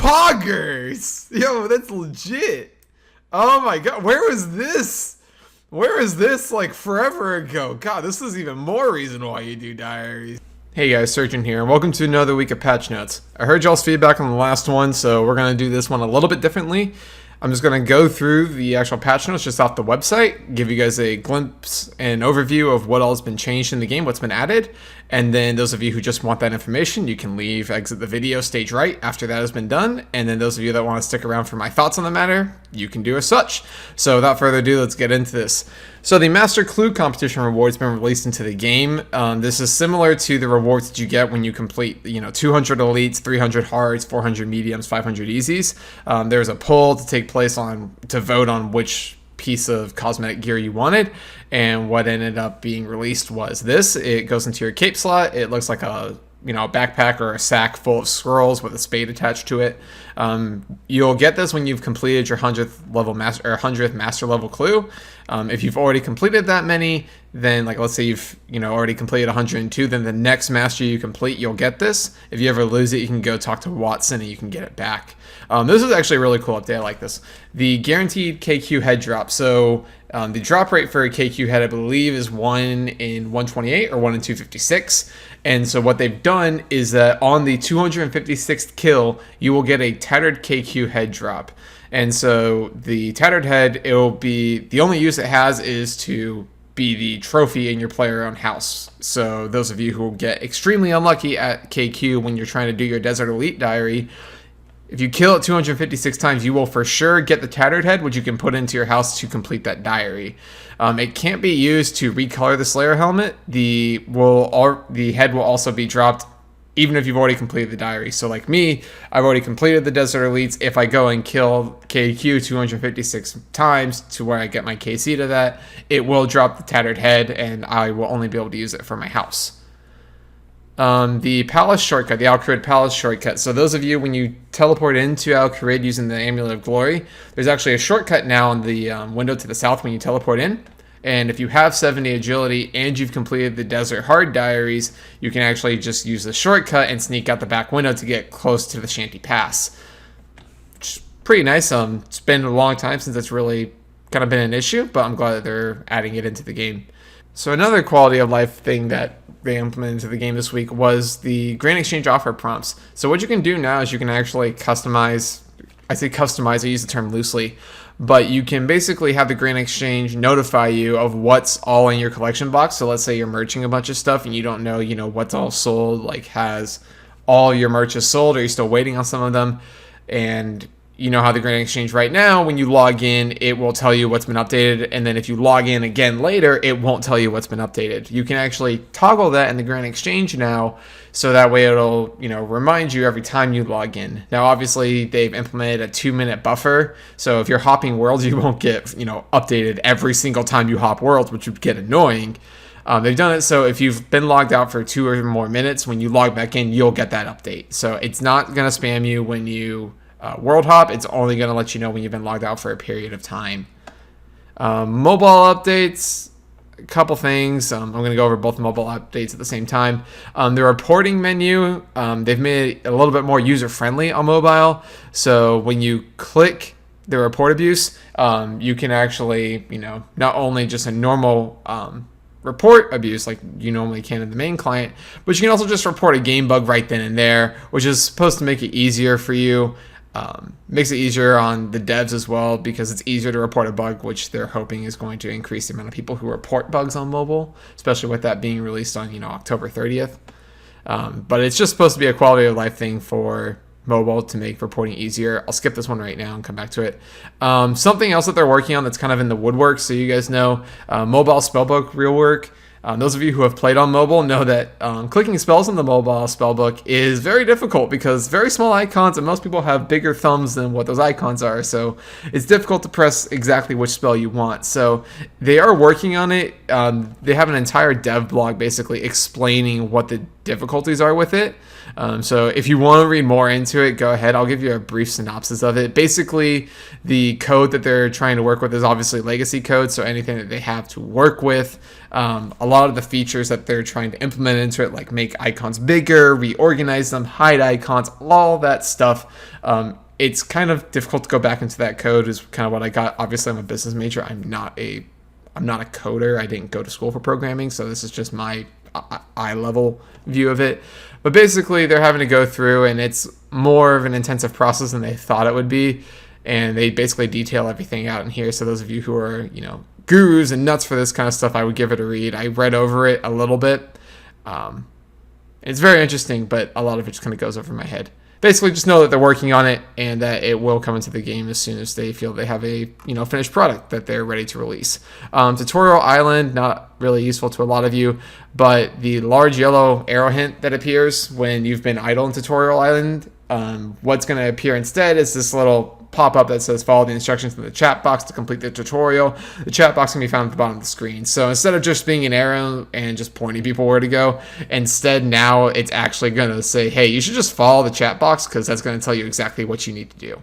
poggers! Yo, that's legit. Oh my god, where was this? Where was this like forever ago? God, this is even more reason why you do diaries. Hey guys, Surgeon here, and welcome to another week of patch notes. I heard y'all's feedback on the last one, so we're going to do this one a little bit differently. I'm just going to go through the actual patch notes just off the website, give you guys a glimpse and overview of what all has been changed in the game, what's been added, and then those of you who just want that information, you can leave, exit the video, stage right after that has been done, and then those of you that want to stick around for my thoughts on the matter, you can do as such. So without further ado, let's get into this. So the Master Clue competition reward has been released into the game. This is similar to the rewards that you get when you complete, 200 elites, 300 hards, 400 mediums, 500 easies. There's a poll to take place to vote on which piece of cosmetic gear you wanted, and what ended up being released was this. It goes into your cape slot. It looks like a backpack or a sack full of scrolls with a spade attached to it. You'll get this when you've completed your 100th master level clue. If you've already completed that many, then let's say you've already completed 102, then the next master you complete, you'll get this. If you ever lose it, you can go talk to Watson and you can get it back. This is actually a really cool update. I like this. The guaranteed KQ head drop. So the drop rate for a KQ head, I believe, is 1 in 128 or 1 in 256. And so what they've done is that on the 256th kill, you will get a tattered KQ head drop. And so the tattered head, it'll be, the only use it has is to be the trophy in your player owned house. So those of you who get extremely unlucky at KQ when you're trying to do your Desert Elite diary, if you kill it 256 times, you will for sure get the tattered head, which you can put into your house to complete that diary. It can't be used to recolor the Slayer helmet. The head will also be dropped even if you've already completed the diary. So like me, I've already completed the Desert Elites. If I go and kill KQ 256 times to where I get my KC to that, it will drop the tattered head, and I will only be able to use it for my house. The Palace shortcut, the Al-Kharid Palace shortcut. So those of you, when you teleport into Al-Kharid using the Amulet of Glory, there's actually a shortcut now in the window to the south when you teleport in. And if you have 70 agility and you've completed the Desert Hard diaries, you can actually just use the shortcut and sneak out the back window to get close to the Shanty Pass. Which is pretty nice. It's been a long time since it's really kind of been an issue, but I'm glad that they're adding it into the game. So another quality of life thing that they implemented into the game this week was the Gran Exchange offer prompts. So what you can do now is you can actually customize. I say customize, I use the term loosely, but you can basically have the Gran Exchange notify you of what's all in your collection box. So let's say you're merching a bunch of stuff and you don't know, what's all sold, has all your merch is sold, or you're still waiting on some of them. And you know how the Gran Exchange right now, when you log in, it will tell you what's been updated. And then if you log in again later, it won't tell you what's been updated. You can actually toggle that in the Gran Exchange now. So that way it'll, remind you every time you log in. Now, obviously, they've implemented a 2-minute buffer. So if you're hopping worlds, you won't get, updated every single time you hop worlds, which would get annoying. They've done it so if you've been logged out for 2 or more minutes, when you log back in, you'll get that update. So it's not going to spam you when you world hop. It's only going to let you know when you've been logged out for a period of time. Mobile updates, a couple things. I'm going to go over both mobile updates at the same time. The reporting menu, they've made it a little bit more user-friendly on mobile. So when you click the report abuse, you can actually, not only just a normal report abuse like you normally can in the main client, but you can also just report a game bug right then and there, which is supposed to make it easier for you. Makes it easier on the devs as well, because it's easier to report a bug, which they're hoping is going to increase the amount of people who report bugs on mobile, especially with that being released on October 30th. But it's just supposed to be a quality of life thing for mobile to make reporting easier. I'll skip this one right now and come back to it. Something else that they're working on that's kind of in the woodwork, so you guys know, mobile spellbook rework. Those of you who have played on mobile know that clicking spells on the mobile spellbook is very difficult because very small icons, and most people have bigger thumbs than what those icons are. So it's difficult to press exactly which spell you want. So they are working on it. They have an entire dev blog basically explaining what the difficulties are with it. So if you want to read more into it, go ahead. I'll give you a brief synopsis of it. Basically, the code that they're trying to work with is obviously legacy code, so anything that they have to work with. A lot of the features that they're trying to implement into it, like make icons bigger, reorganize them, hide icons, all that stuff. It's kind of difficult to go back into that code is kind of what I got. Obviously, I'm a business major. I'm not a coder. I didn't go to school for programming, so this is just my eye level view of it. But basically, they're having to go through, and it's more of an intensive process than they thought it would be. And they basically detail everything out in here. So those of you who are, gurus and nuts for this kind of stuff, I would give it a read. I read over it a little bit. It's very interesting, but a lot of it just kind of goes over my head. Basically, just know that they're working on it and that it will come into the game as soon as they feel they have a finished product that they're ready to release. Tutorial Island, not really useful to a lot of you, but the large yellow arrow hint that appears when you've been idle in Tutorial Island, what's going to appear instead is this little pop-up that says follow the instructions in the chat box to complete the tutorial. The chat box can be found at the bottom of the screen. So instead of just being an arrow and just pointing people where to go, instead now it's actually going to say, hey, you should just follow the chat box because that's going to tell you exactly what you need to do.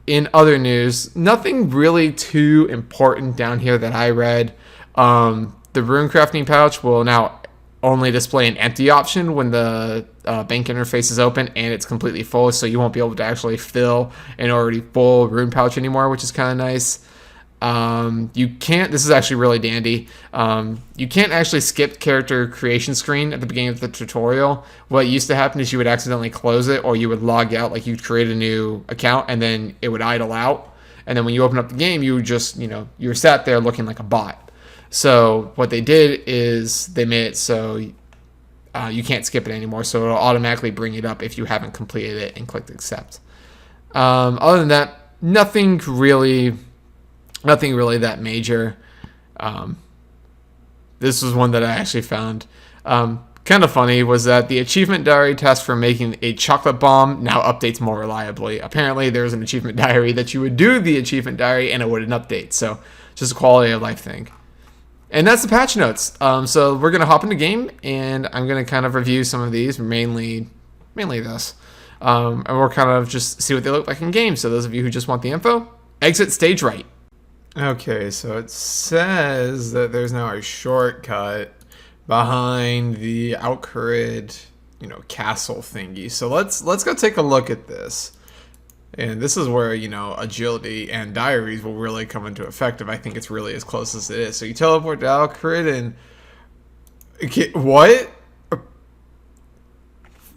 In other news, nothing really too important down here that I read. The Runecrafting Pouch will now only display an empty option when the bank interface is open and it's completely full, so you won't be able to actually fill an already full rune pouch anymore, which is kind of nice. You can't, this is actually really dandy, you can't actually skip character creation screen at the beginning of the tutorial. What used to happen is you would accidentally close it, or you would log out, like you'd create a new account and then it would idle out, and then when you open up the game you would just, you were sat there looking like a bot. So what they did is they made it so you can't skip it anymore, so it'll automatically bring it up if you haven't completed it and clicked accept. Other than that, nothing really that major. This was one that I actually found kind of funny, was that the achievement diary test for making a chocolate bomb now updates more reliably. Apparently there's an achievement diary that you would do the achievement diary and it wouldn't update, so just a quality of life thing. And that's the patch notes. So we're going to hop into game, and I'm going to kind of review some of these, mainly this. And we'll kind of just see what they look like in game. So those of you who just want the info, exit stage right. Okay, so it says that there's now a shortcut behind the Outcrid, castle thingy. So let's go take a look at this. And this is where, agility and diaries will really come into effect if I think it's really as close as it is. So you teleport to Alcrid and... Okay, what?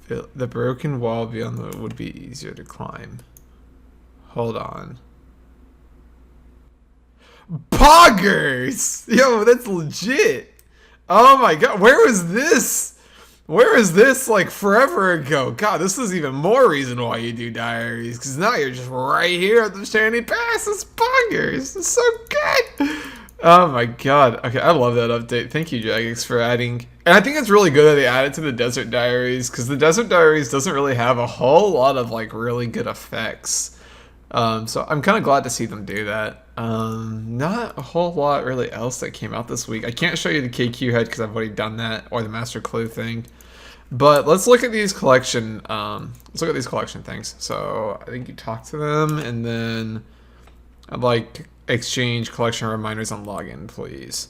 The broken wall beyond the would be easier to climb. Hold on. Poggers! Yo, that's legit! Oh my god, where was this? Where is this like forever ago? God, this is even more reason why you do diaries, because now you're just right here at the Shiny Pass. It's buggers. It's so good. Oh my god. Okay, I love that update. Thank you, Jagex, for adding. And I think it's really good that they added to the Desert Diaries, because the Desert Diaries doesn't really have a whole lot of like really good effects. So I'm kind of glad to see them do that. Not a whole lot really else that came out this week. I can't show you the KQ head because I've already done that, or the Master Clue thing. But let's look at these collection. Things. So I think you talk to them, and then I'd like exchange collection reminders on login, please.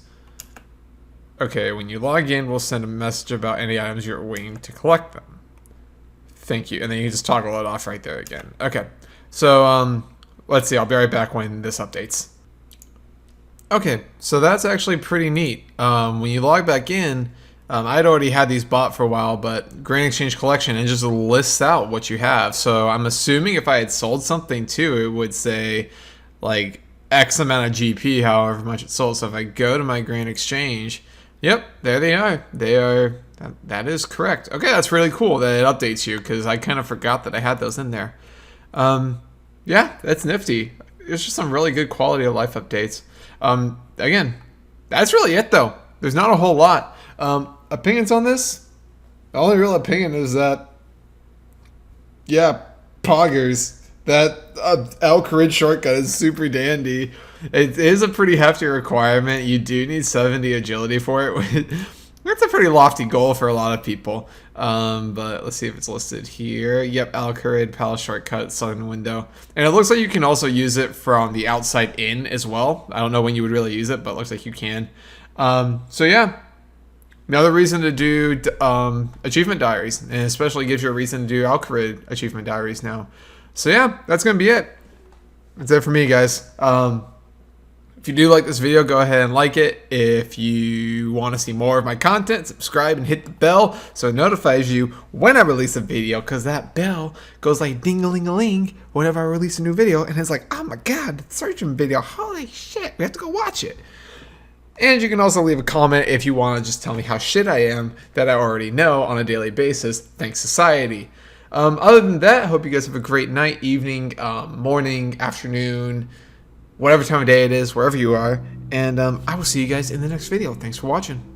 Okay, when you log in, we'll send a message about any items you're waiting to collect them. Thank you, and then you just toggle it off right there again. Okay, so let's see. I'll be right back when this updates. Okay, so that's actually pretty neat. When you log back in. I'd already had these bought for a while, but Gran Exchange Collection, it just lists out what you have. So I'm assuming if I had sold something too, it would say like X amount of GP, however much it sold. So if I go to my Gran Exchange, yep, there they are. They are, that is correct. Okay, that's really cool that it updates you, because I kind of forgot that I had those in there. Yeah, that's nifty. It's just some really good quality of life updates. Again, that's really it though. There's not a whole lot. Opinions on this? The only real opinion is that, yeah, poggers. That Alcarid shortcut is super dandy. It is a pretty hefty requirement. You do need 70 agility for it, That's a pretty lofty goal for a lot of people. But let's see if it's listed here. Yep, Alcarid, Palace Shortcut, Sun Window. And it looks like you can also use it from the outside in as well. I don't know when you would really use it, but it looks like you can. So yeah, another reason to do achievement diaries. And especially gives you a reason to do Alcarid achievement diaries now. So yeah, that's going to be it. That's it for me, guys. If you do like this video, go ahead and like it. If you want to see more of my content, subscribe and hit the bell so it notifies you when I release a video, because that bell goes like ding-a-ling-a-ling whenever I release a new video, and it's like, oh my god, the surgeon video, holy shit, we have to go watch it. And you can also leave a comment if you want to just tell me how shit I am that I already know on a daily basis. Thanks, society. Other than that, I hope you guys have a great night, evening, morning, afternoon, whatever time of day it is, wherever you are. And I will see you guys in the next video. Thanks for watching.